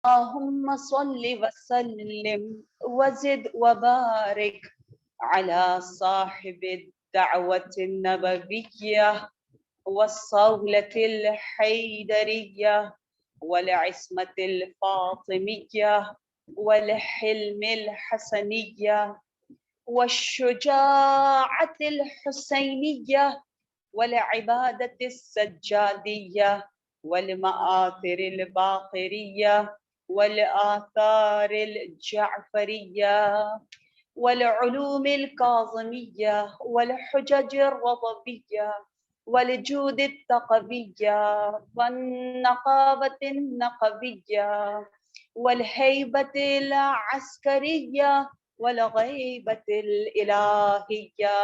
اللهم صل وسلم وزد وبارك على صاحب الدعوة النبوية والصولة الحيدرية والعصمة الفاطمية والحلم الحسنية والشجاعة الحسينية والعبادة السجادية والمآثر الباقرية والآثار الجعفرية والعلوم الكاظمية والحجج الرضبية والجود التقوية والنقابة النقبية والهيبة العسكرية والغيبة الإلهية.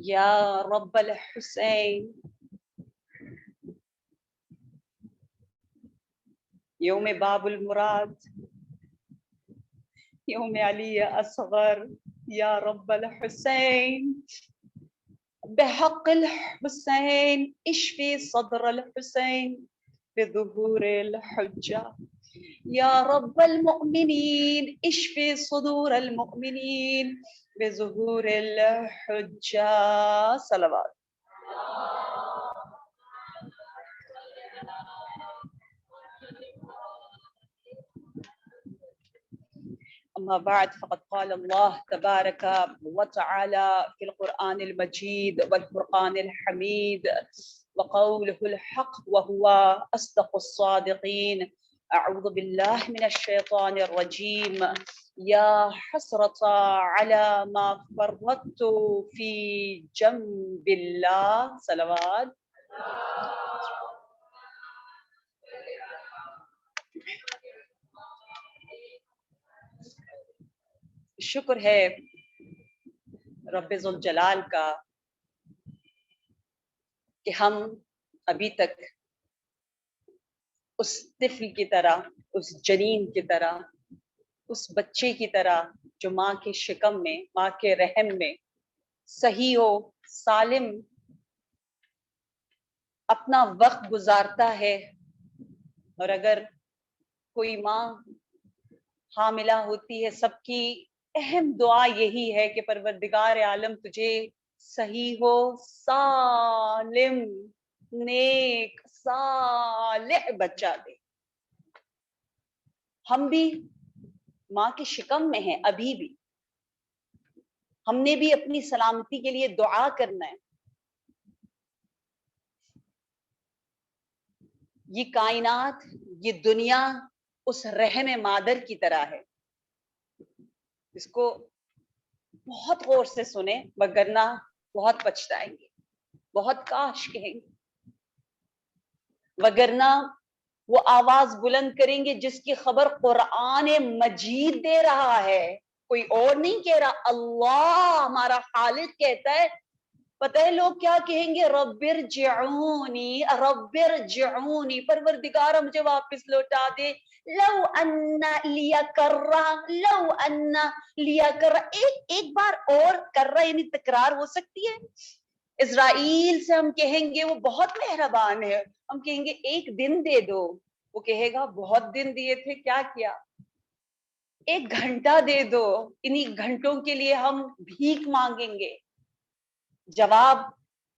يا رب الحسين يوم باب المراد يوم علي أصغر يا رب الحسين بحق الحسين اشفي صدر الحسين بظهور الحجة يا رب المؤمنين اشفي صدور المؤمنين بظهور الحجة. صلوات. أما بعد فقد قال الله تبارك وتعالى في القرآن المجيد والفرقان الحميد وقوله الحق وهو أصدق الصادقين. أعوذ بالله من الشيطان الرجيم. يا حسرة على ما فرطت في جنب الله. صلوات. شکر ہے رب ذوالجلال کا کہ ہم ابھی تک اس طفل کی طرح، اس جنین کی طرح، اس بچے کی طرح جو ماں کے شکم میں، ماں کے رحم میں صحیح و سالم اپنا وقت گزارتا ہے. اور اگر کوئی ماں حاملہ ہوتی ہے، سب کی اہم دعا یہی ہے کہ پروردگار عالم تجھے صحیح و سالم نیک صالح بچہ دے. ہم بھی ماں کے شکم میں ہیں، ابھی بھی ہم نے بھی اپنی سلامتی کے لیے دعا کرنا ہے. یہ کائنات، یہ دنیا اس رحم مادر کی طرح ہے. اس کو بہت غور سے سنیں وگرنہ بہت پچھتائیں گے، بہت کاش کہیں گے، وگرنہ وہ آواز بلند کریں گے جس کی خبر قرآن مجید دے رہا ہے، کوئی اور نہیں کہہ رہا، اللہ ہمارا خالق کہتا ہے. پتہ ہے لوگ کیا کہیں گے؟ رب ارجعونی، رب ارجعونی، پروردگار مجھے واپس لوٹا دے. لو ان لیا کرہ، لو ان لیا کرہ، ایک بار اور کرہ یعنی تکرار ہو سکتی ہے. اسرائیل سے ہم کہیں گے وہ بہت مہربان ہے، ہم کہیں گے ایک دن دے دو، وہ کہے گا بہت دن دیے تھے کیا کیا. ایک گھنٹہ دے دو، انہی گھنٹوں کے لیے ہم بھیک مانگیں گے، جواب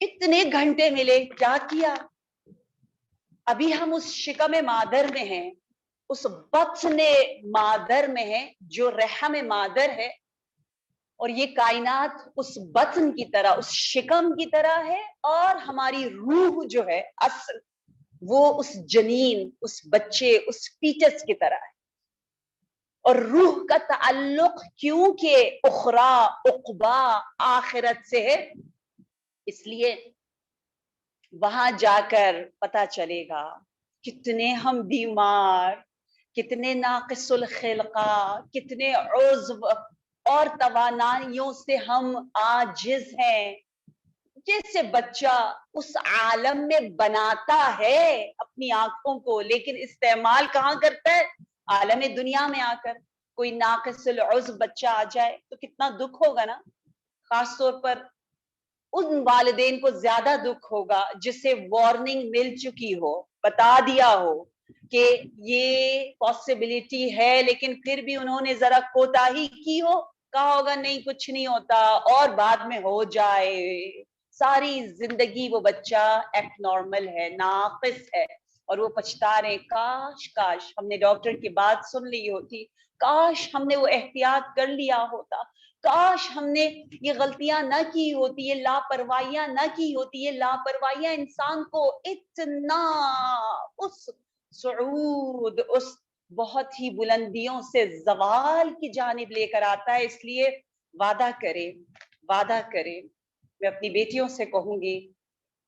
اتنے گھنٹے ملے کیا کیا. ابھی ہم اس شکم مادر میں ہیں، اس بطن مادر میں ہیں جو رحم مادر ہے. اور یہ کائنات اس بطن کی طرح، اس شکم کی طرح ہے، اور ہماری روح جو ہے اصل وہ اس جنین، اس بچے، اس فیٹس کی طرح ہے. اور روح کا تعلق کیونکہ اخری، عقبا، آخرت سے ہے، اس لیے وہاں جا کر پتہ چلے گا کتنے ہم بیمار، کتنے ناقص الخلقہ، کتنے عضو اور توانائیوں سے ہم عاجز ہیں. جیسے بچہ اس عالم میں بناتا ہے اپنی آنکھوں کو، لیکن استعمال کہاں کرتا ہے؟ عالم دنیا میں آ کر. کوئی ناقص العضو بچہ آ جائے تو کتنا دکھ ہوگا نا. خاص طور پر ان والدین کو زیادہ دکھ ہوگا جسے وارننگ مل چکی ہو، بتا دیا ہو کہ یہ پاسبلٹی ہے، لیکن پھر بھی انہوں نے ذرا کوتاہی کی ہو، کہا ہوگا نہیں کچھ نہیں ہوتا اور بعد میں ہو جائے، ساری زندگی وہ بچہ ایک نارمل ہے، ناقص ہے، اور وہ پچھتا رہے کاش کاش ہم نے ڈاکٹر کی بات سن لی ہوتی، کاش ہم نے وہ احتیاط کر لیا ہوتا، کاش ہم نے یہ غلطیاں نہ کی ہوتی، یہ لاپرواہیاں نہ کی ہوتی۔ یہ لاپرواہیاں انسان کو اتنا اس صعود، اس بہت ہی بلندیوں سے زوال کی جانب لے کر آتا ہے۔ اس لیے وعدہ کرے، وعدہ کرے، میں اپنی بیٹیوں سے کہوں گی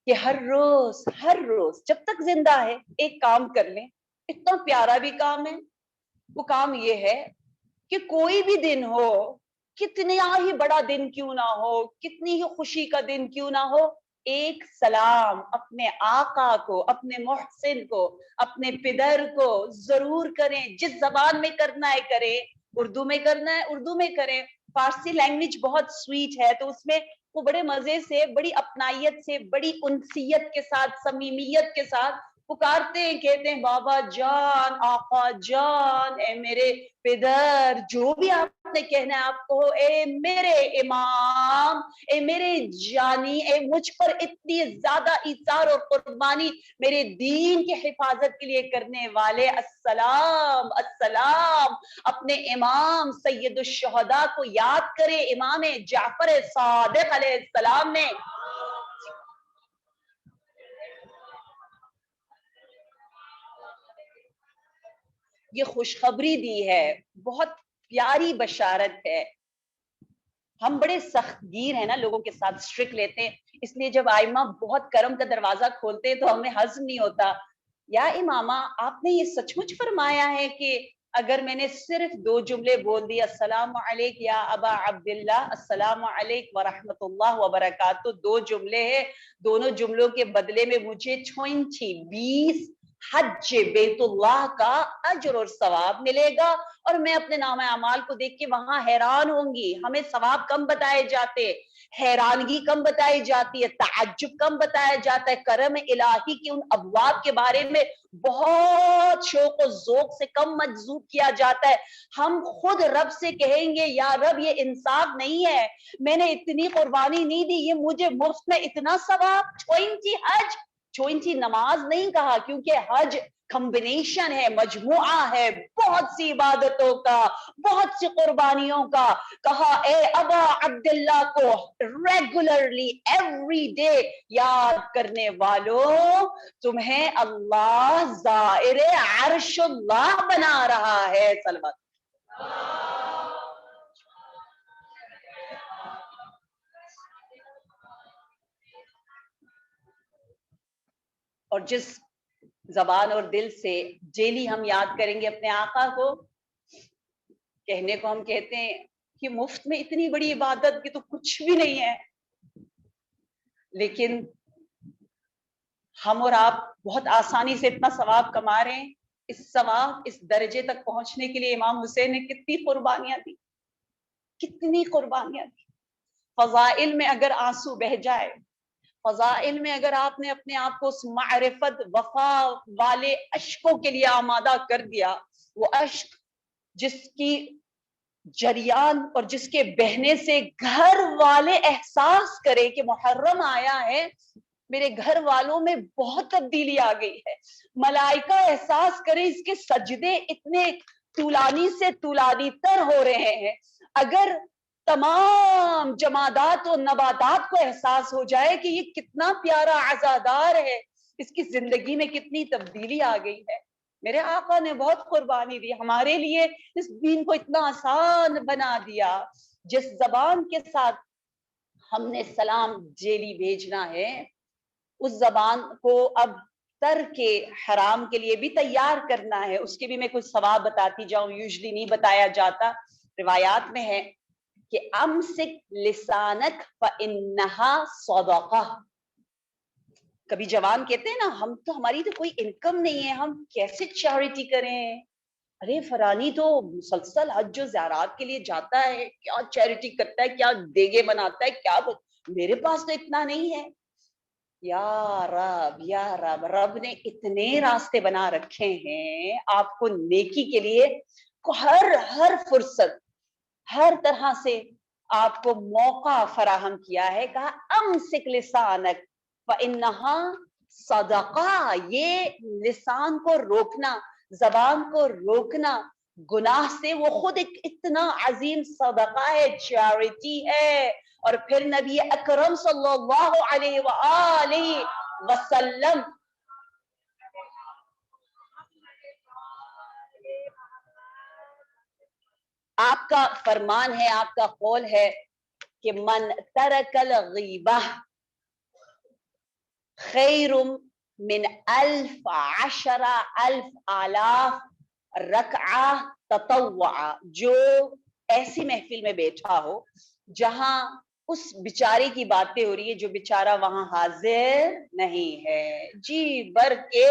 کہ ہر روز جب تک زندہ ہے ایک کام کر لیں، اتنا پیارا بھی کام ہے۔ وہ کام یہ ہے کہ کوئی بھی دن ہو، کتنا ہی بڑا دن کیوں نہ ہو، کتنی ہی خوشی کا دن کیوں نہ ہو، ایک سلام اپنے آقا کو، اپنے محسن کو، اپنے پدر کو ضرور کریں۔ جس زبان میں کرنا ہے کریں، اردو میں کرنا ہے اردو میں کریں۔ فارسی لینگویج بہت سویٹ ہے، تو اس میں وہ بڑے مزے سے، بڑی اپنائیت سے، بڑی انسیت کے ساتھ، صمیمیت کے ساتھ پکارتے ہیں، کہتے ہیں بابا جان، آقا جان، اے میرے پدر، جو بھی آپ نے کہنا ہے آپ کو، اے میرے امام، اے میرے جانی، اے مجھ پر اتنی زیادہ ایثار اور قربانی میرے دین کی حفاظت کے لیے کرنے والے، السلام السلام۔ اپنے امام سید الشہداء کو یاد کرے، امام جعفر صادق علیہ السلام نے یہ خوشخبری دی ہے، بہت پیاری بشارت ہے۔ ہم بڑے سخت گیر ہیں نا، لوگوں کے ساتھ اسٹرک لیتے ہیں، اس لیے جب آئمہ بہت کرم کا دروازہ کھولتے ہیں تو ہمیں ہضم نہیں ہوتا۔ یا امامہ، آپ نے یہ سچ مچ فرمایا ہے کہ اگر میں نے صرف 2 جملے بول دی، السلام علیک یا ابا عبداللہ، السلام علیک ورحمۃ اللہ وبرکاتہ، 2 جملے ہیں، دونوں جملوں کے بدلے میں مجھے 20 حج بیت اللہ کا اجر اور ثواب ملے گا، اور میں اپنے نام اعمال کو دیکھ کے وہاں حیران ہوں گی۔ ہمیں ثواب کم بتائے جاتے، حیرانگی کم بتائی جاتی ہے، تعجب کم بتایا جاتا ہے، کرم الہی کے ان ابواب کے بارے میں بہت شوق و ذوق سے کم مجذوب کیا جاتا ہے۔ ہم خود رب سے کہیں گے یا رب یہ انصاف نہیں ہے، میں نے اتنی قربانی نہیں دی، یہ مجھے مفت میں اتنا ثواب، 20 حج، 20 نماز نہیں کہا، کیونکہ حج کمبینیشن ہے، مجموعہ ہے بہت سی عبادتوں کا، بہت سی قربانیوں کا۔ کہا اے ابا عبداللہ کو ریگولرلی ایوری ڈے یاد کرنے والوں، تمہیں اللہ زائر عرش اللہ بنا رہا ہے۔ صلوات۔ اور جس زبان اور دل سے ڈیلی ہم یاد کریں گے اپنے آقا کو، کہنے کو ہم کہتے ہیں کہ مفت میں اتنی بڑی عبادت کی تو کچھ بھی نہیں ہے، لیکن ہم اور آپ بہت آسانی سے اتنا ثواب کما رہے ہیں۔ اس ثواب، اس درجے تک پہنچنے کے لیے امام حسین نے کتنی قربانیاں دی، کتنی قربانیاں دی۔ فضائل میں اگر آنسو بہ جائے، فضائل میں اگر آپ نے اپنے آپ کو اس معرفت وفا والے اشکوں کے لیے آمادہ کر دیا، وہ اشک جس کی جریان اور جس کے بہنے سے گھر والے احساس کرے کہ محرم آیا ہے، میرے گھر والوں میں بہت تبدیلی آ گئی ہے، ملائکہ احساس کرے اس کے سجدے اتنے طولانی سے طولانی تر ہو رہے ہیں، اگر تمام جمادات و نباتات کو احساس ہو جائے کہ یہ کتنا پیارا عزادار ہے، اس کی زندگی میں کتنی تبدیلی آ گئی ہے۔ میرے آقا نے بہت قربانی دی ہمارے لیے، اس دین کو اتنا آسان بنا دیا۔ جس زبان کے ساتھ ہم نے سلام ڈیلی بھیجنا ہے، اس زبان کو اب ترک حرام کے لیے بھی تیار کرنا ہے۔ اس کے بھی میں کچھ ثواب بتاتی جاؤں، یوزلی نہیں بتایا جاتا، روایات میں ہے کہ امسک لسانک فانہا صدقہ۔ کبھی جوان کہتے ہیں نا، ہم تو، ہماری تو کوئی انکم نہیں ہے، ہم کیسے چیریٹی کریں، ارے فرانی تو مسلسل حج و زیارات کے لیے جاتا ہے، کیا چیریٹی کرتا ہے، کیا دیگے بناتا ہے، کیا میرے پاس تو اتنا نہیں ہے. یا رب، رب نے اتنے راستے بنا رکھے ہیں آپ کو نیکی کے لیے، ہر فرصت، ہر طرح سے آپ کو موقع فراہم کیا ہے. کہا امسک لسانک فانہا صدقہ، یہ لسان کو روکنا، زبان کو روکنا گناہ سے، وہ خود ایک اتنا عظیم صدقہ ہے، چیریٹی ہے. اور پھر نبی اکرم صلی اللہ علیہ وآلہ وسلم آپ کا فرمان ہے، آپ کا قول ہے کہ من ترک الغیبہ خیر من 10,000 رکعہ تطوع. جو ایسی محفل میں بیٹھا ہو جہاں اس بیچارے کی باتیں ہو رہی ہے جو بیچارہ وہاں حاضر نہیں ہے، جی بر کے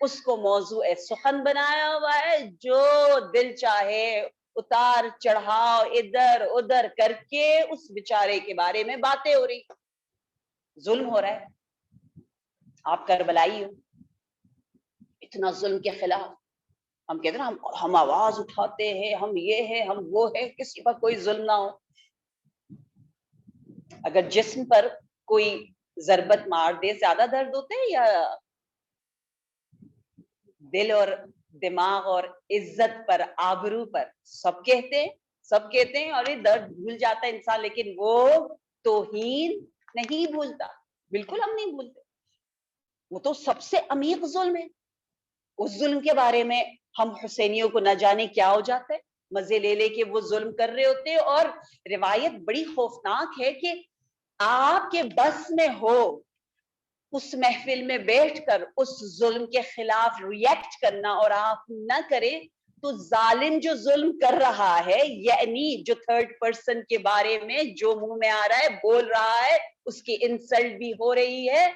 اس کو موضوع سخن بنایا ہوا ہے، جو دل چاہے اتار چڑھاؤ ادھر ادھر کر کے اس بیچارے کے بارے میں باتیں ہو رہی. ظلم ہو رہا ہے، آپ کربلائی ہو، اتنا ظلم کے خلاف ہم کہتے ہیں ہم آواز اٹھاتے ہیں، ہم یہ ہے ہم وہ ہے، کسی پر کوئی ظلم نہ ہو. اگر جسم پر کوئی ضربت مار دے زیادہ درد ہوتا ہے یا دل اور دماغ اور عزت پر، آبرو پر؟ سب کہتے ہیں اور یہ درد بھول جاتا ہے انسان، لیکن وہ توہین نہیں بھولتا. بالکل ہم نہیں بھولتے، وہ تو سب سے عمیق ظلم ہے. اس ظلم کے بارے میں ہم حسینیوں کو نہ جانے کیا ہو جاتا ہے، مزے لے لے کے وہ ظلم کر رہے ہوتے ہیں. اور روایت بڑی خوفناک ہے کہ آپ کے بس میں ہو اس محفل میں بیٹھ کر اس ظلم کے خلاف ریئیکٹ کرنا، اور آپ نہ کریں تو ظالم جو ظلم کر رہا ہے، یعنی جو تھرڈ پرسن کے بارے میں جو منہ میں آ رہا ہے بول رہا ہے، اس کی انسلٹ بھی ہو رہی ہے،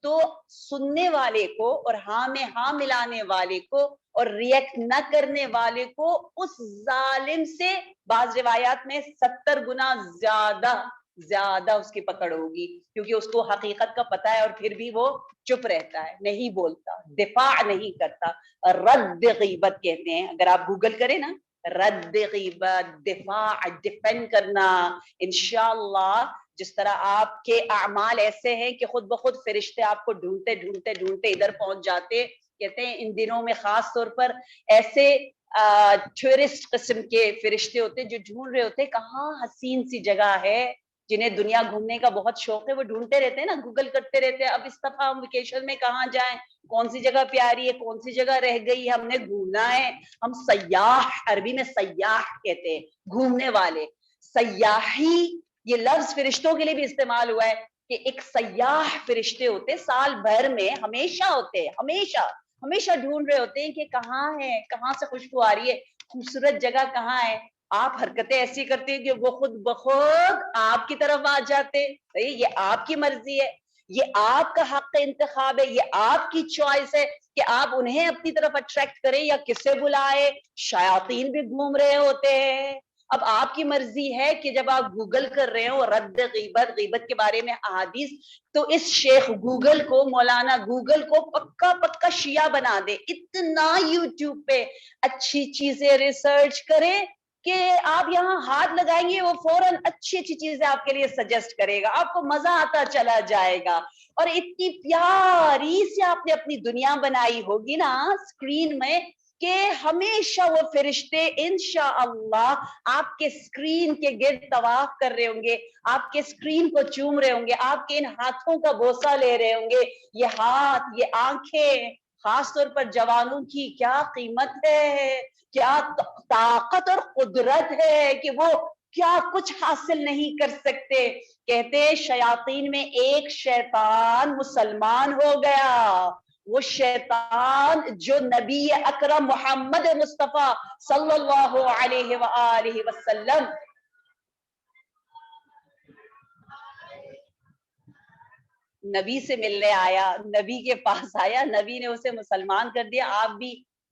تو سننے والے کو اور ہاں میں ہاں ملانے والے کو اور ریئیکٹ نہ کرنے والے کو اس ظالم سے بعض روایات میں 70 گنا زیادہ اس کی پکڑ ہوگی، کیونکہ اس کو حقیقت کا پتہ ہے اور پھر بھی وہ چپ رہتا ہے، نہیں بولتا، دفاع نہیں کرتا. رد غیبت کہتے ہیں، اگر آپ گوگل کریں نا، رد غیبت، دفاع، ڈیفینڈ کرنا. انشاءاللہ جس طرح آپ کے اعمال ایسے ہیں کہ خود بخود فرشتے آپ کو ڈھونڈتے ڈھونڈتے ڈھونڈتے ادھر پہنچ جاتے. کہتے ہیں ان دنوں میں خاص طور پر ایسے ٹورسٹ قسم کے فرشتے ہوتے جو ڈھونڈ رہے ہوتے کہاں حسین سی جگہ ہے، جنہیں دنیا گھومنے کا بہت شوق ہے، وہ ڈھونڈتے رہتے ہیں نا، گوگل کرتے رہتے ہیں اب اس دفعہ ہم ویکیشن میں کہاں جائیں، کون سی جگہ پیاری ہے، کون سی جگہ رہ گئی، ہم نے گھومنا ہے. ہم سیاح، عربی میں سیاح کہتے ہیں، گھومنے والے. سیاحی یہ لفظ فرشتوں کے لیے بھی استعمال ہوا ہے کہ ایک سیاح فرشتے ہوتے سال بھر میں ہمیشہ ہوتے ہیں، ہمیشہ ڈھونڈ رہے ہوتے ہیں کہ کہاں ہے، کہاں سے خوشبو آ رہی ہے، خوبصورت جگہ کہاں ہے. آپ حرکتیں ایسی کرتے ہیں کہ وہ خود بخود آپ کی طرف آ جاتے. یہ آپ کی مرضی ہے، یہ آپ کا حق انتخاب ہے، یہ آپ کی چوائس ہے کہ آپ انہیں اپنی طرف اٹریکٹ کریں یا کسے بلائے. شیاطین بھی گھوم رہے ہوتے ہیں. اب آپ کی مرضی ہے کہ جب آپ گوگل کر رہے ہو رد غیبت کے بارے میں احادیث، تو اس شیخ گوگل کو، مولانا گوگل کو پکا شیعہ بنا دے. اتنا یوٹیوب پہ اچھی چیزیں ریسرچ کرے کہ آپ یہاں ہاتھ لگائیں گے وہ فوراً اچھی چیزیں آپ کے لیے سجیسٹ کرے گا، آپ کو مزہ آتا چلا جائے گا. اور اتنی پیاری سے آپ نے اپنی دنیا بنائی ہوگی نا اسکرین میں کہ ہمیشہ وہ فرشتے انشاءاللہ آپ کے اسکرین کے گرد طواف کر رہے ہوں گے، آپ کے اسکرین کو چوم رہے ہوں گے، آپ کے ان ہاتھوں کا بوسہ لے رہے ہوں گے. یہ ہاتھ، یہ آنکھیں، خاص طور پر جوانوں کی کیا قیمت ہے، کیا طاقت اور قدرت ہے کہ وہ کیا کچھ حاصل نہیں کر سکتے. کہتے شیاطین میں ایک شیطان مسلمان ہو گیا، وہ شیطان جو نبی اکرم محمد مصطفیٰ صلی اللہ علیہ وآلہ وسلم نبی سے ملنے آیا، نبی کے پاس آیا، نبی نے اسے مسلمان کر دیا. آپ بھی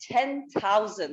10,000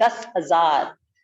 10,000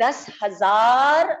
10,000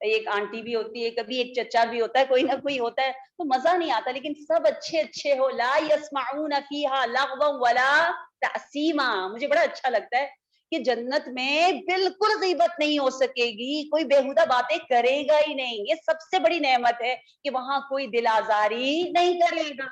ایک آنٹی بھی ہوتی ہے, کبھی ایک چچا بھی ہوتا ہے, کوئی نہ کوئی ہوتا ہے, تو مزہ نہیں آتا. لیکن سب اچھے اچھے ہو. لا یسمعون فیہا لغوا ولا تعصیما. مجھے بڑا اچھا لگتا ہے کہ جنت میں بالکل غیبت نہیں ہو سکے گی, کوئی بیہودہ باتیں کرے گا ہی نہیں. یہ سب سے بڑی نعمت ہے کہ وہاں کوئی دل آزاری نہیں کرے گا.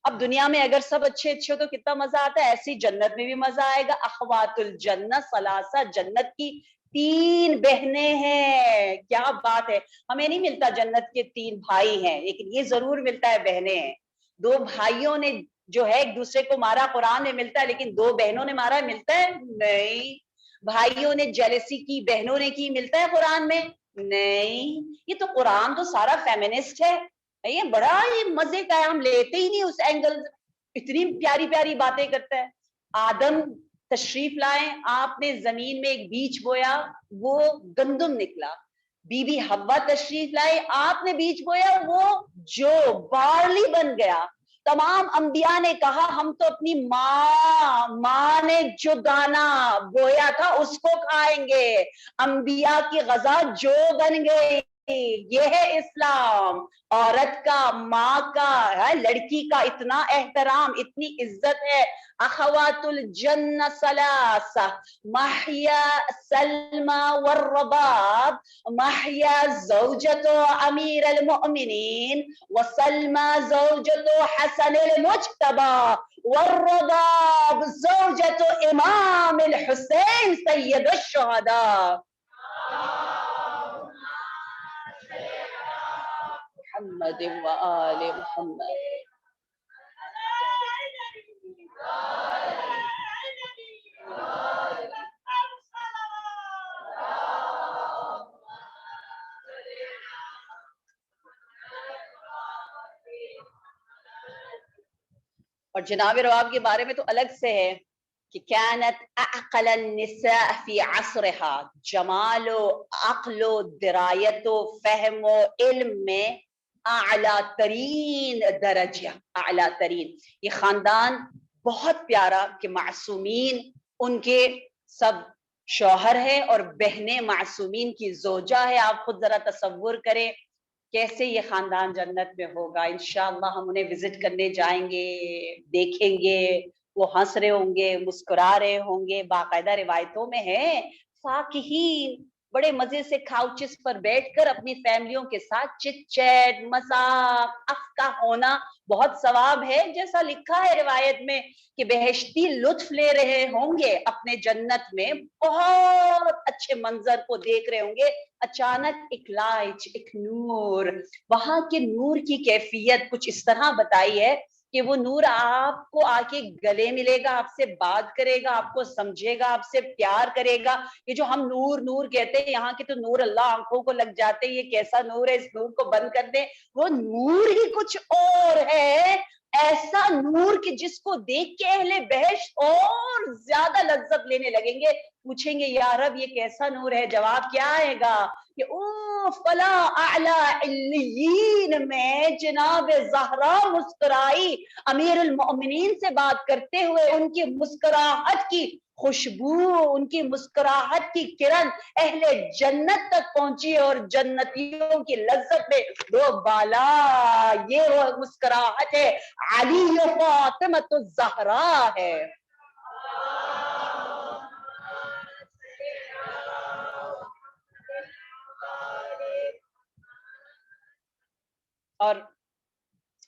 اب دنیا میں اگر سب اچھے اچھے ہو تو کتنا مزہ آتا ہے, ایسی جنت میں بھی مزہ آئے گا. اخوات الجنہ ثلاثہ, جنت کی 3 بہنیں ہیں. کیا بات ہے, ہمیں نہیں ملتا جنت کے 3 بھائی ہیں, لیکن یہ ضرور ملتا ہے بہنیں ہیں. 2 بھائیوں نے جو ہے ایک دوسرے کو مارا قرآن میں ملتا ہے, لیکن 2 بہنوں نے مارا ملتا ہے نہیں. بھائیوں نے جیلسی کی, بہنوں نے کی, ملتا ہے قرآن میں نہیں. یہ تو قرآن تو سارا فیمنسٹ ہے. یہ بڑا ہی مزے کا ہے, ہم لیتے ہی نہیں اس اینگل. اتنی پیاری پیاری باتیں کرتا ہے. آدم تشریف لائے, آپ نے زمین میں ایک بیج بویا, وہ گندم نکلا. بی بی حوا تشریف لائے, آپ نے بیج بویا, وہ جو بارلی بن گیا. تمام انبیاء نے کہا ہم تو اپنی ماں نے جو دانا بویا تھا اس کو کھائیں گے. انبیاء کی غذا جو بن گئی. یہ ہے اسلام. عورت کا, ماں کا, لڑکی کا اتنا احترام, اتنی عزت ہے. اخوات الجنہ ثلاثہ, محیا سلمى والرباب, محیا زوجۃ امیر المؤمنین, وسلمى زوجۃ حسن المجتبى, والرباب زوجۃ امام الحسین سید الشہداء. محمد و آل محمد. اور جناب رواب کے بارے میں تو الگ سے ہے کہ كانت اعقل النساء فی عصرها, جمال و عقل و درایت و فہم و علم میں اعلیٰ ترین درجہ, اعلیٰ ترین. یہ خاندان بہت پیارا کہ معصومین ان کے سب شوہر ہے اور بہنیں معصومین کی زوجہ ہے. آپ خود ذرا تصور کریں کیسے یہ خاندان جنت میں ہوگا. انشاءاللہ ہم انہیں وزٹ کرنے جائیں گے, دیکھیں گے, وہ ہنس رہے ہوں گے, مسکرا رہے ہوں گے. باقاعدہ روایتوں میں ہے فاکہین, بڑے مزے سے کاؤچز پر بیٹھ کر اپنی فیملیوں کے ساتھ چٹ چیٹ, مذاق, افقہ ہونا بہت ثواب ہے. جیسا لکھا ہے روایت میں کہ بہشتی لطف لے رہے ہوں گے اپنے جنت میں, بہت اچھے منظر کو دیکھ رہے ہوں گے. اچانک ایک لائٹ, ایک نور, وہاں کے نور کی کیفیت کچھ اس طرح بتائی ہے کہ وہ نور آپ کو آ کے گلے ملے گا, آپ سے بات کرے گا, آپ کو سمجھے گا, آپ سے پیار کرے گا. یہ جو ہم نور نور کہتے ہیں, یہاں کے تو نور اللہ آنکھوں کو لگ جاتے ہیں, یہ کیسا نور ہے, اس نور کو بند کر دیں. وہ نور ہی کچھ اور ہے, ایسا نور کہ جس کو دیکھ کے اہل بہشت اور زیادہ لذت لینے لگیں گے. پوچھیں گے یا رب یہ کیسا نور ہے, جواب کیا آئے گا کہ او فلا اعلی علیین میں جناب زہرا مسکرائی, امیر المؤمنین سے بات کرتے ہوئے. ان کی مسکراہٹ کی خوشبو, ان کی مسکراہٹ کی کرن اہل جنت تک پہنچی اور جنتیوں کی لذت میں دو بالا. یہ وہ مسکراہٹ ہے علی و فاطمۃ الزہرا ہے. اور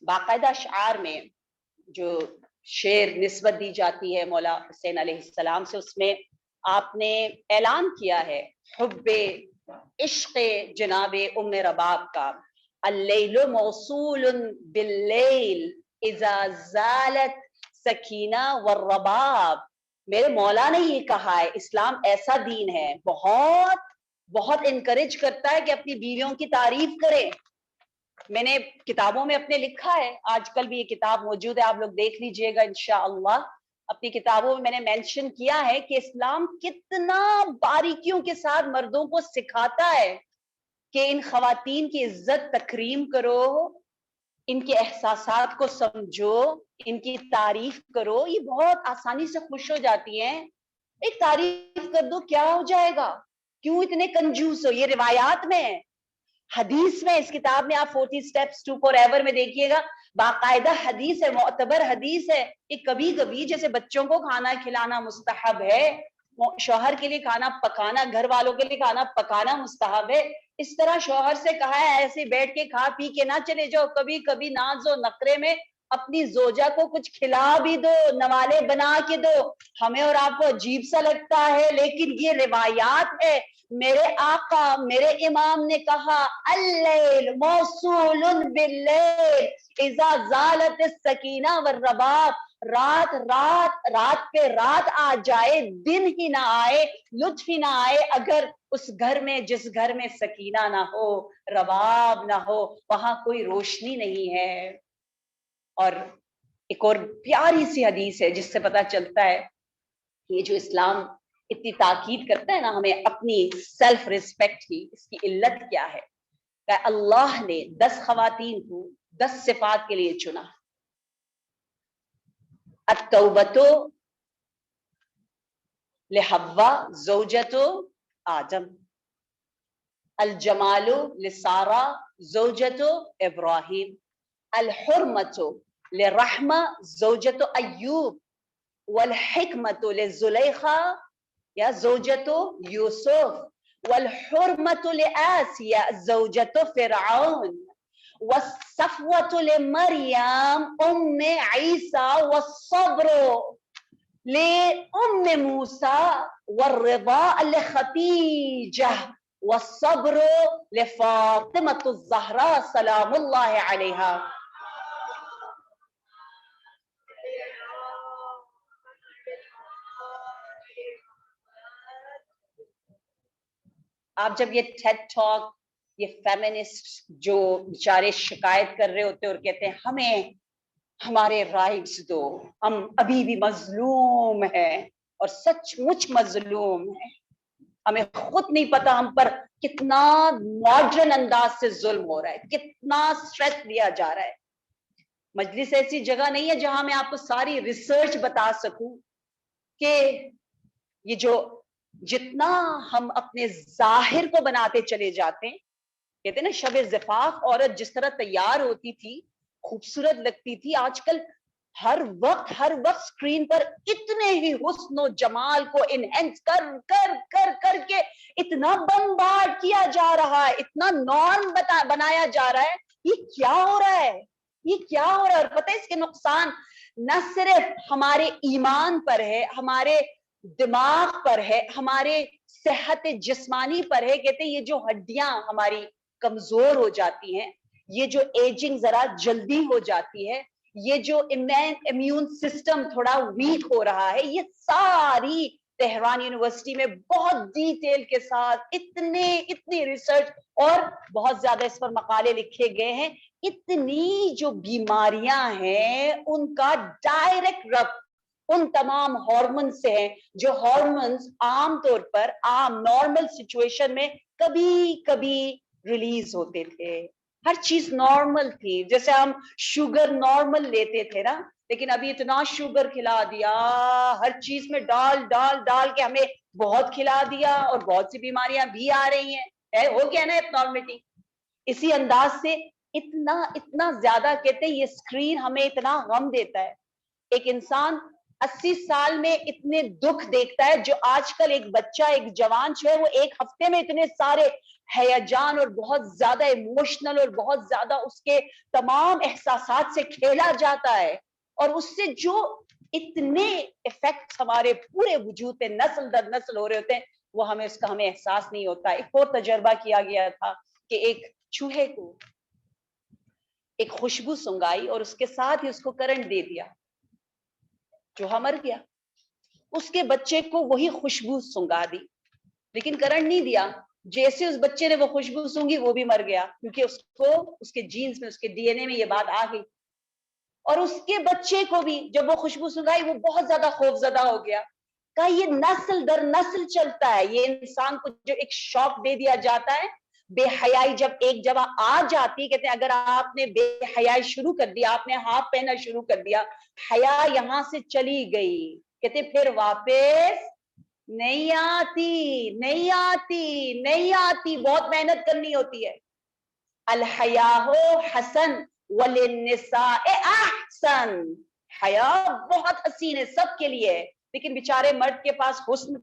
باقاعدہ اشعار میں جو شعر نسبت دی جاتی ہے مولا حسین علیہ السلام سے, اس میں آپ نے اعلان کیا ہے حب عشق جناب ام رباب کا. اللیل موصول باللیل اذا زالت سکینہ والرباب. میرے مولا نے یہ کہا ہے, اسلام ایسا دین ہے بہت بہت انکریج کرتا ہے کہ اپنی بیویوں کی تعریف کریں. میں نے کتابوں میں اپنے لکھا ہے, آج کل بھی یہ کتاب موجود ہے, آپ لوگ دیکھ لیجئے گا انشاءاللہ. اپنی کتابوں میں نے مینشن کیا ہے کہ اسلام کتنا باریکیوں کے ساتھ مردوں کو سکھاتا ہے کہ ان خواتین کی عزت تکریم کرو, ان کے احساسات کو سمجھو, ان کی تعریف کرو. یہ بہت آسانی سے خوش ہو جاتی ہیں, ایک تعریف کر دو کیا ہو جائے گا, کیوں اتنے کنجوس ہو. یہ روایات میں ہے حدیث میں اس کتاب میں آپ 40 steps to forever میں دیکھیے گا, باقاعدہ حدیث ہے, معتبر حدیث ہے کہ کبھی کبھی جیسے بچوں کو کھانا کھلانا مستحب ہے, شوہر کے لیے کھانا پکانا, گھر والوں کے لیے کھانا پکانا مستحب ہے, اس طرح شوہر سے کہا ہے ایسے بیٹھ کے کھا پی کے نہ چلے جاؤ, کبھی کبھی ناز و نخرے میں اپنی زوجہ کو کچھ کھلا بھی دو, نوالے بنا کے دو. ہمیں اور آپ کو عجیب سا لگتا ہے لیکن یہ روایات ہے. میرے آقا میرے امام نے کہا اللیل موصول باللیل اذا زالت السکینہ والرباب, رات پہ رات آ جائے, دن ہی نہ آئے, لطف ہی نہ آئے اگر اس گھر میں, جس گھر میں سکینہ نہ ہو, رباب نہ ہو, وہاں کوئی روشنی نہیں ہے. اور ایک اور پیاری سی حدیث ہے جس سے پتا چلتا ہے کہ یہ جو اسلام اتنی تاکید کرتا ہے نا ہمیں اپنی سیلف ریسپیکٹ کی, اس کی علت کیا ہے؟ کہ اللہ نے 10 خواتین کو 10 صفات کے لیے چنا. التوبۃ لحوا زوجۃ آدم, الجمال لسارہ زوجۃ ابراہیم, الحرمۃ لرحمہ زوجۃ ایوب, والحکمۃ لزلیخا یا زوجۃ یوسف, والحرمۃ لآسیہ زوجۃ فرعون, والصفوۃ لمریم ام عیسیٰ, والصبر لأم موسى, والرضا لخدیجہ, والصبر لفاطمة الزہراء سلام اللہ علیہا. آپ جب یہ ٹیڈ ٹاک, یہ فیمنسٹ جو بیچارے شکایت کر رہے ہوتے اور کہتے ہیں ہمیں ہمارے رائٹس دو, ہم ابھی بھی مظلوم ہیں, اور سچ مچ مظلوم ہیں, ہمیں خود نہیں پتا ہم پر کتنا ماڈرن انداز سے ظلم ہو رہا ہے, کتنا سٹریس دیا جا رہا ہے. مجلس ایسی جگہ نہیں ہے جہاں میں آپ کو ساری ریسرچ بتا سکوں کہ یہ جو جتنا ہم اپنے ظاہر کو بناتے چلے جاتے ہیں, کہتے ہیں نا شب زفاف عورت جس طرح تیار ہوتی تھی, خوبصورت لگتی تھی, آج کل ہر وقت سکرین پر اتنے ہی حسن و جمال کو انہینس کر کر کر کر کے اتنا بمبارڈ کیا جا رہا ہے, اتنا نارم بنایا جا رہا ہے. یہ کیا ہو رہا ہے, یہ کیا ہو رہا ہے؟ اور پتہ ہے اس کے نقصان نہ صرف ہمارے ایمان پر ہے, ہمارے دماغ پر ہے, ہمارے صحت جسمانی پر ہے. کہتے ہیں یہ جو ہڈیاں ہماری کمزور ہو جاتی ہیں, یہ جو ایجنگ ذرا جلدی ہو جاتی ہے, یہ جو امیون سسٹم تھوڑا ویک ہو رہا ہے, یہ ساری تہران یونیورسٹی میں بہت ڈیٹیل کے ساتھ اتنی ریسرچ اور بہت زیادہ اس پر مقالے لکھے گئے ہیں. اتنی جو بیماریاں ہیں ان کا ڈائریکٹ ربط ان تمام ہارمون سے ہیں جو ہارمونز عام طور پر عام نارمل سچویشن میں کبھی کبھی ریلیز ہوتے تھے. ہر چیز نارمل تھی, جیسے ہم شوگر نارمل لیتے تھے نا, لیکن ابھی اتنا شوگر کھلا دیا, ہر چیز میں ڈال ڈال ڈال کے ہمیں بہت کھلا دیا, اور بہت سی بیماریاں بھی آ رہی ہیں. ہو گیا نا ایبنارملٹی. اسی انداز سے اتنا زیادہ کہتے ہیں یہ اسکرین ہمیں اتنا غم دیتا ہے. ایک انسان 80 سال میں اتنے دکھ دیکھتا ہے, جو آج کل ایک بچہ ایک جوان جو ہے وہ ایک ہفتے میں اتنے سارے ہیجان اور بہت زیادہ ایموشنل اور بہت زیادہ اس کے تمام احساسات سے کھیلا جاتا ہے, اور اس سے جو اتنے ایفیکٹس ہمارے پورے وجود پہ نسل در نسل ہو رہے ہوتے ہیں, وہ ہمیں اس کا ہمیں احساس نہیں ہوتا. ایک اور تجربہ کیا گیا تھا کہ ایک چوہے کو ایک خوشبو سنگائی اور اس کے ساتھ ہی اس کو کرنٹ دے دیا, چوہا مر گیا. اس کے بچے کو وہی خوشبو سنگا دی لیکن کرنٹ نہیں دیا. جیسے اس بچے نے وہ خوشبو سونگی وہ بھی مر گیا, کیونکہ اس کو اس کے جینز میں اس کے ڈی این اے میں یہ بات آ گئی. اور اس کے بچے کو بھی جب وہ خوشبو سنگائی وہ بہت زیادہ خوفزدہ ہو گیا. کہا یہ نسل در نسل چلتا ہے, یہ انسان کو جو ایک شوق دے دیا جاتا ہے, بے حیائی جب ایک جگہ آ جاتی, کہتے ہیں اگر آپ نے بے حیائی شروع کر دیا, آپ نے ہاتھ پہنا شروع کر دیا, حیا یہاں سے چلی گئی, کہتے پھر واپس نہیں آتی. بہت محنت کرنی ہوتی ہے. الحیاء حسن وللنساء احسن، حیا بہت حسین ہے سب کے لیے، لیکن بیچارے مرد کے پاس حسن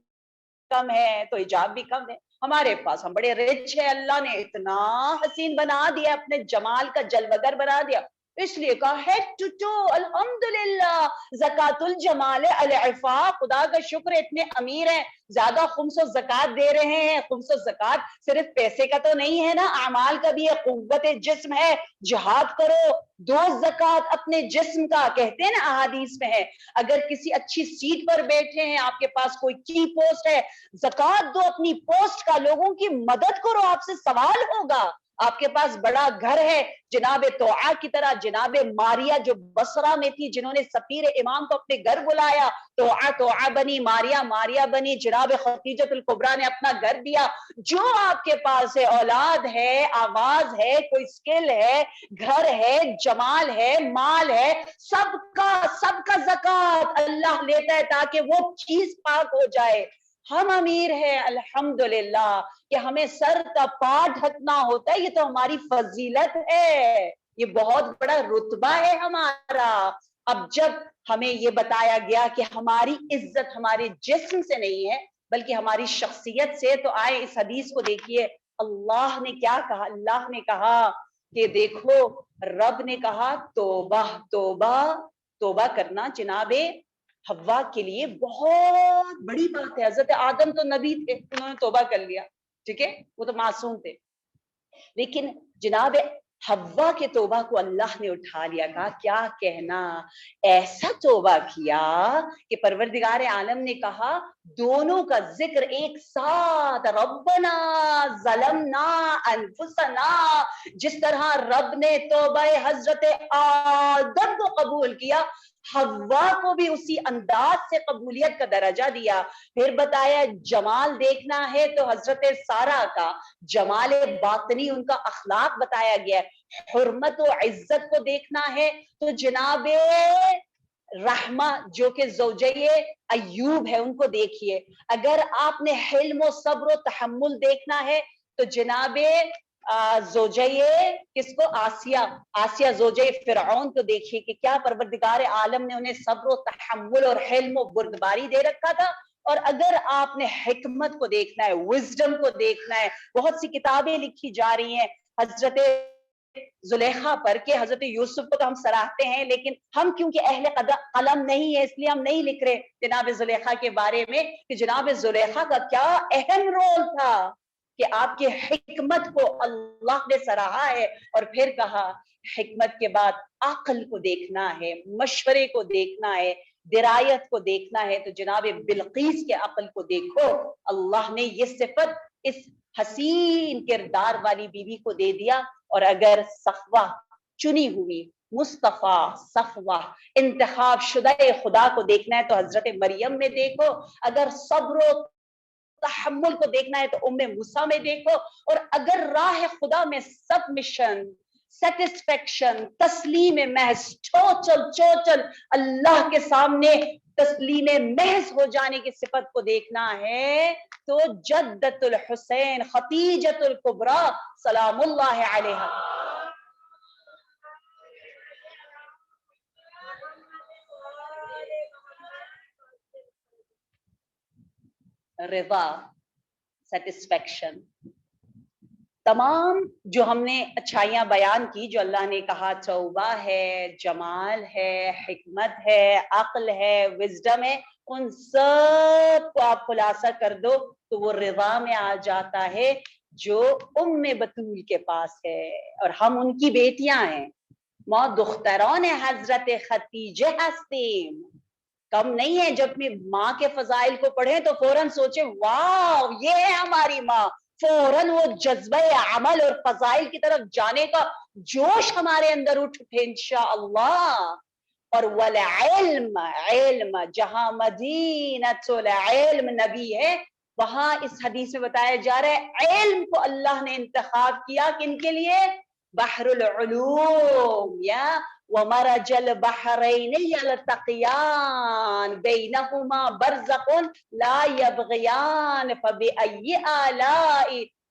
کم ہے تو حجاب بھی کم ہے. ہمارے پاس ہم بڑے رچ ہے، اللہ نے اتنا حسین بنا دیا، اپنے جمال کا جلوگر بنا دیا، اس لیے کہا ہیڈ ٹو ٹو الحمدللہ زکات الجمال العفاف. خدا کا شکر اتنے امیر ہیں، زیادہ خمس و زکات دے رہے ہیں. خمس و زکات صرف پیسے کا تو نہیں ہے نا، اعمال کا بھی ہے، قوت جسم ہے، جہاد کرو، دو زکات اپنے جسم کا. کہتے ہیں نا احادیث میں ہے، اگر کسی اچھی سیٹ پر بیٹھے ہیں، آپ کے پاس کوئی کی پوسٹ ہے، زکات دو اپنی پوسٹ کا، لوگوں کی مدد کرو، آپ سے سوال ہوگا. آپ کے پاس بڑا گھر ہے، جناب توعا کی طرح، جناب ماریا جو بصرہ میں تھی، جنہوں نے سفیر امام کو اپنے گھر بلایا، توعا بنی، ماریا بنی، جناب خدیجۃ الکبریٰ نے اپنا گھر دیا. جو آپ کے پاس ہے، اولاد ہے، آواز ہے، کوئی سکل ہے، گھر ہے، جمال ہے، مال ہے، سب کا زکات اللہ لیتا ہے تاکہ وہ چیز پاک ہو جائے. ہم امیر ہیں الحمدللہ کہ ہمیں سر کا پار ڈھکنا ہوتا ہے، یہ تو ہماری فضیلت ہے، یہ بہت بڑا رتبہ ہے ہمارا. اب جب ہمیں یہ بتایا گیا کہ ہماری عزت ہمارے جسم سے نہیں ہے بلکہ ہماری شخصیت سے، تو آئے اس حدیث کو دیکھیے. اللہ نے کیا کہا؟ اللہ نے کہا کہ دیکھو، رب نے کہا توبہ توبہ توبہ کرنا جناب حوا کے لیے بہت بڑی بات ہے. حضرت آدم تو نبی تھے، انہوں نے توبہ کر لیا، ٹھیک ہے، وہ تو معصوم تھے، لیکن جناب حوا کے توبہ کو اللہ نے اٹھا لیا. کہا کیا کہنا، ایسا توبہ کیا کہ پروردگار عالم نے کہا دونوں کا ذکر ایک ساتھ، ربنا ظلمنا انفسنا. جس طرح رب نے توبہ حضرت آدم کو قبول کیا، حوا کو بھی اسی انداز سے قبولیت کا درجہ دیا. پھر بتایا جمال دیکھنا ہے تو حضرت سارہ کا جمال باطنی، ان کا اخلاق بتایا گیا. حرمت و عزت کو دیکھنا ہے تو جناب رحمہ جو کہ زوجہ ایوب ہے، ان کو دیکھیے. اگر آپ نے حلم و صبر و تحمل دیکھنا ہے تو جناب زوجہ کس کو؟ آسیہ زوجہ فرعون کو دیکھیے کہ کیا پروردگار عالم نے انہیں صبر و تحمل اور حلم و بردباری دے رکھا تھا. اور اگر آپ نے حکمت کو دیکھنا ہے، وزڈم کو دیکھنا ہے، بہت سی کتابیں لکھی جا رہی ہیں حضرت زلیخا پر، کہ حضرت یوسف کو تو ہم سراہتے ہیں، لیکن ہم کیونکہ اہل قلم نہیں ہے اس لیے ہم نہیں لکھ رہے جناب زلیخا کے بارے میں کہ جناب زلیخا کا کیا اہم رول تھا کہ آپ کی حکمت کو اللہ نے سراہا ہے. اور پھر کہا حکمت کے بعد عقل کو دیکھنا ہے، مشورے کو دیکھنا ہے، درایت کو دیکھنا ہے تو جناب بلقیس کے عقل کو دیکھو. اللہ نے یہ صفت اس حسین کردار والی بیوی کو دے دیا. اور اگر صفوہ چنی ہوئی مصطفیٰ صفوہ انتخاب شدہ خدا کو دیکھنا ہے تو حضرت مریم میں دیکھو. اگر صبر و تحمل کو دیکھنا ہے تو ام موسیٰ میں دیکھو. اور اگر راہ خدا میں سبمشن، سیٹسفیکشن، تسلیم محض، چوچل اللہ کے سامنے تسلیم محض ہو جانے کی صفت کو دیکھنا ہے تو جدت الحسین خدیجۃ الکبریٰ سلام اللہ علیہا. رضا، سیٹسفیکشن، تمام جو ہم نے اچھائیاں بیان کی، جو اللہ نے کہا توبہ ہے، جمال ہے، حکمت ہے، عقل ہے، وزڈم ہے، ان سب کو آپ خلاصہ کر دو تو وہ رضا میں آ جاتا ہے جو ام بطول کے پاس ہے. اور ہم ان کی بیٹیاں ہیں، ما دختران حضرت خدیجہ ہستیم، کم نہیں ہے. جب اپنی ماں کے فضائل کو پڑھیں تو فوراً سوچیں واو یہ ہے ہماری ماں، فوراً وہ جذبہ عمل اور فضائل کی طرف جانے کا جوش ہمارے اندر اٹھے انشاءاللہ. اور والعلم، علم جہاں مدینۃ العلم نبی ہے، وہاں اس حدیث میں بتایا جا رہا ہے علم کو اللہ نے انتخاب کیا کن کے لیے؟ بحر العلوم، یا ومرج البحرین یلتقیان بینہما برزخ لا یبغیان فبأی آلاء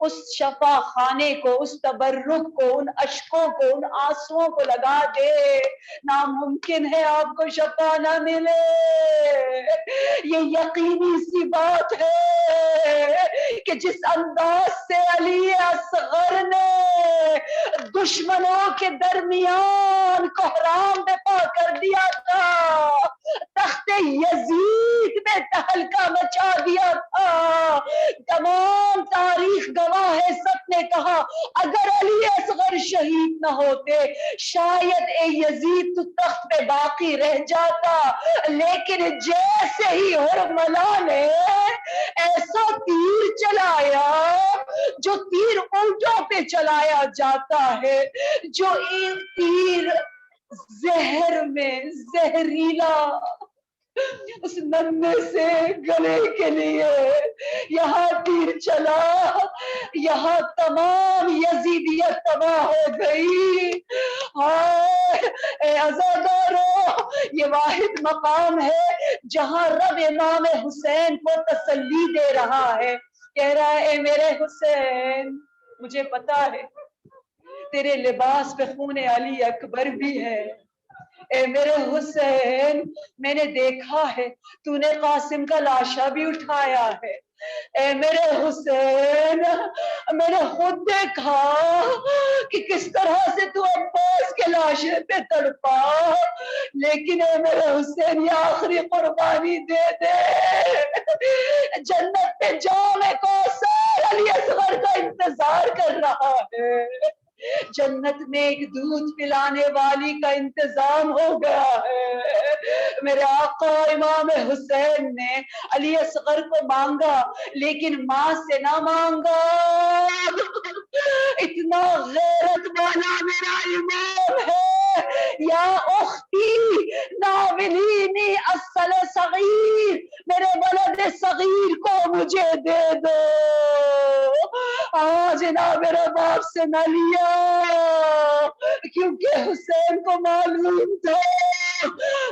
اس شفا خانے کو، اس تبرک کو، ان اشکوں کو، ان آنسوؤں کو لگا دے، ناممکن ہے آپ کو شفا نہ ملے۔ یہ یقینی سی بات ہے کہ جس انداز سے علی اصغر نے دشمنوں کے درمیان کوہرام برپا کر دیا تھا، تخت یزید میں تہلکہ مچا دیا تھا، تمام تاریخ گواہ ہے، سب نے کہا اگر علی اصغر شہید نہ ہوتے شاید اے یزید تو تخت پہ باقی رہ جاتا، لیکن جیسے ہی حرملا نے ایسا تیر چلایا، جو تیر اونٹوں پہ چلایا جاتا ہے، جو ایک تیر زہر میں زہریلا اس ننھے سے گلے کے لیے یہاں تیر چلا، یہاں تمام یزیدیت تباہ ہو گئی۔ ہائے اے عزادارو، یہ واحد مقام ہے جہاں رب امام حسین کو تسلی دے رہا ہے، کہہ رہا ہے اے میرے حسین، مجھے پتا ہے تیرے لباس پہ خون علی اکبر بھی ہے، اے میرے حسین میں نے دیکھا ہے تو نے قاسم کا لاشا بھی اٹھایا ہے، اے میرے حسین میں نے خود دیکھا کہ کس طرح سے تو عباس کے لاشے پہ تڑپا، لیکن اے میرے حسین یہ آخری قربانی دے دے، جنت پہ جام کوثر علی اصغر کا انتظار کر رہا ہے، جنت میں ایک دودھ پلانے والی کا انتظام ہو گیا ہے۔ میرے آقا امام حسین نے علی اصغر کو مانگا، لیکن ماں سے نہ مانگا، اتنا غیرت والا میرا امام ہے، یا اختی ناولینی اصل صغیر، میرے ولد صغیر کو مجھے دے دو، آج نہ میرے باپ سے نہ لیا، کیونکہ حسین کو معلوم تھا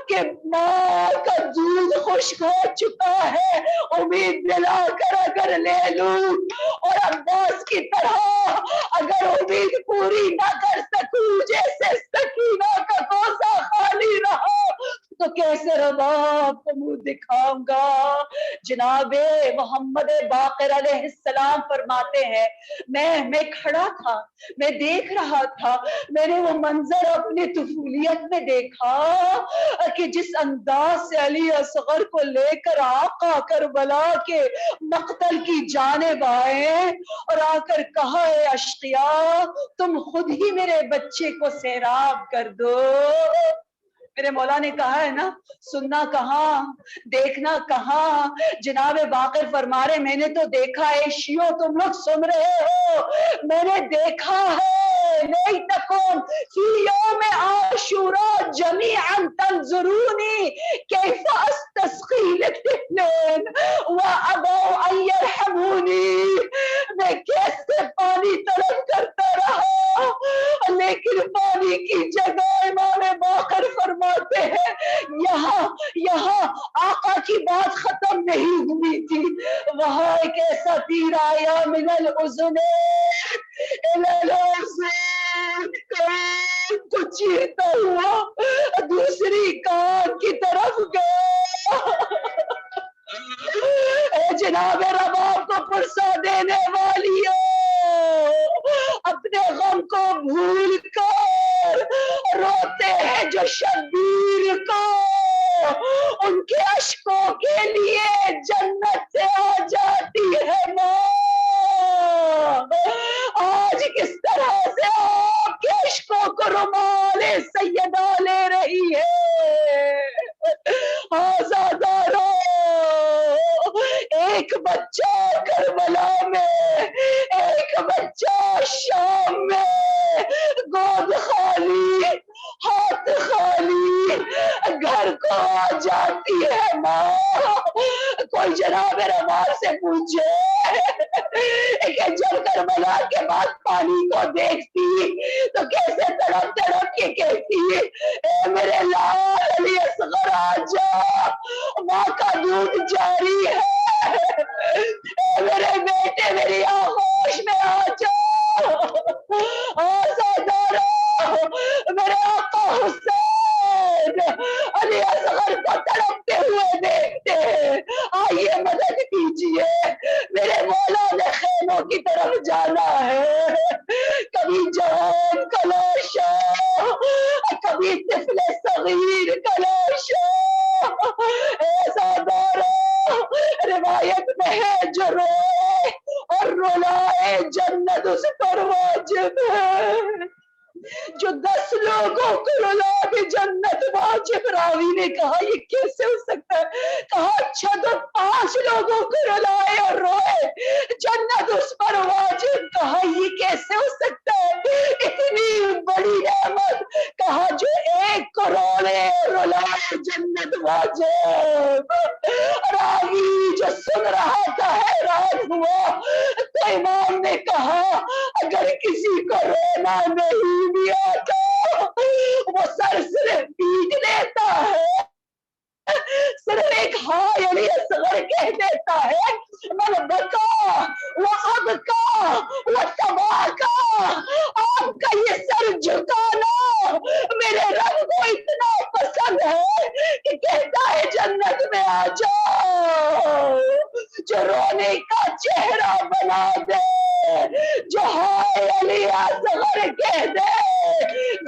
کہ ماں کا دودھ خشک ہو چکا ہے، امید دلا کر اگر لے لوں اور عباس کی طرح اگر امید پوری نہ کر سکوں، جیسے سکینہ کا کوزہ خالی رہا تو کیسے رباب کو منہ دکھاؤں گا۔ جناب محمد باقر علیہ السلام فرماتے ہیں میں کھڑا تھا، میں دیکھ رہا تھا، میں نے وہ منظر اپنی طفولیت میں دیکھا کہ جس انداز سے علی اصغر کو لے کر آقا کربلا کے مقتل کی جانب آئے اور آ کر کہا اے اشقیاء تم خود ہی میرے بچے کو سیراب کر دو۔ میرے مولا نے کہا ہے نا، سننا کہاں دیکھنا کہاں، جناب باقر فرما رہے میں نے تو دیکھا ہے، شیعوں تم لوگ سن رہے ہو، میں نے دیکھا ہے، نہیں تکون فی یوم عاشوراء جمیعا تنظرونی کیف استسقی للطفلین وابوا ان یرحمونی، میں کیسے پانی طلب کرتا رہا، لیکن پانی کی جگہ امام باقر فرماتے ہیں یہاں آقا کی بات ختم نہیں ہوئی تھی، وہاں ایک ایسا تیر آیا من الاذن الی الاذن، کان کو چیرتا ہوا دوسری کان کی طرف گیا۔ اے جناب رباب کو پرسا دینے والیوں، اپنے غم کو بھول کر روتے ہیں جو شبیر کو، ان کے اشکوں کے لیے جنت سے آ جاتی ہے ماں۔ آج کس طرح سے آپ کے اشکوں کو رومال سیدہ لے رہی ہے، آزادارو، ایک بچہ کربلا میں، ایک بچہ شام میں، گود خالی ہاتھ خالی گھر کو آ جاتی ہے ماں۔ کوئی جناب رباب سے پوچھے کہ جب کربلا کے بعد پانی کو دیکھتی تو کیسے تڑپ تڑپ کے کہتی اے میرے لال علی اصغر آ جا، ماں کا دودھ جاری ہے، اے میرے بیٹے میری آغوش کاش میں آ جاؤ آزادارو میرے آقا حسین علی اصغر کو تڑپتے ہوئے دیکھتے ہیں آئیے مدد کیجئے میرے مولا نے خیموں کی طرف جانا ہے کبھی جوان کا لاشا کبھی طفل صغیر کا لاشا ایسا دارو روایت میں ہے جو روئے اور رلائے جنت اس پر واجب ہے جو 10 لوگوں کو رلا کے جنت واجب راوی نے کہا یہ کیسے ہو سکتا ہے کہا اچھا تو 5 لوگوں کو رلائے اور روئے جنت اس پر واجب کہا یہ کیسے ہو سکتا ہے اتنی بڑی نعمت کہا جو 1 کو روئے اور رلائے جنت واجب راوی جو سن رہا تھا حیران ہوا تو امام نے کہا اگر کسی کو رونا نہیں بھی آتا وہ سر صرف پیٹ لیتا ہے صرف ایک ہاں یعنی اصغر کہہ دیتا ہے من بکا وہ اب کا وہ تباہ کا آپ کا یہ سر جھکانا میرے رب کو اتنا پسند ہے کہ کہتا ہے جنت میں آ جاؤ جو رونے کا چہرہ بنا دے جو ہائے علی اصغر کہہ دے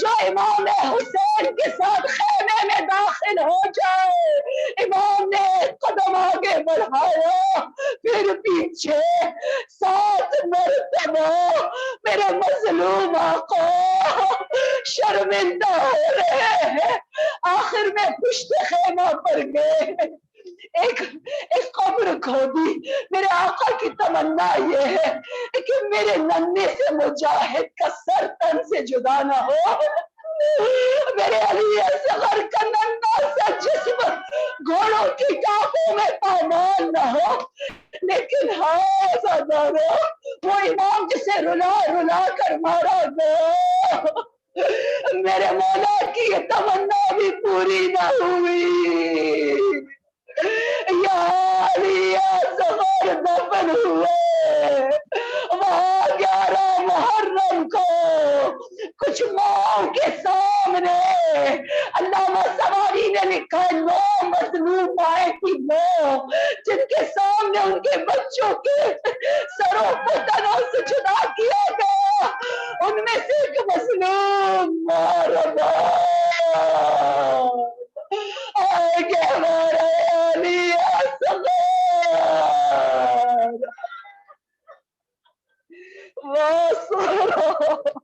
جو امام حسین کے ساتھ خیمے میں داخل ہو جائے امام نے قدم آگے بڑھایا پھر پیچھے 7 مرتبہ میرے مظلوم آقا شرمندہ ہو رہے ہیں آخر میں پشت خیمہ پر گئے ایک قبر کھودی میرے آقا کی تمنا یہ ہے کہ میرے ننھے سے مجاہد کا سر تن سے جدا نہ ہو میرے علی اصغر کا ننھا سا جسم گھوڑوں کی ٹانگوں میں پامال نہ ہو لیکن ہاں سادارو وہ امام جسے رلا رلا کر مارا گیا میرے مولا کی یہ تمنا بھی پوری نہ ہوئی یا علی اصغر دفن ہوئے وہاں 11 محرم کو کچھ ماؤں کے سامنے علامہ سواری نے لکھا ہے 9 مظلوم مائیں کی 9 جن کے سامنے ان کے بچوں کے سروں کو تنوں سے جدا کیا گیا ان میں سے ایک مظلوم ماربا آئے گے ہمارے علی اصغر وہ سنو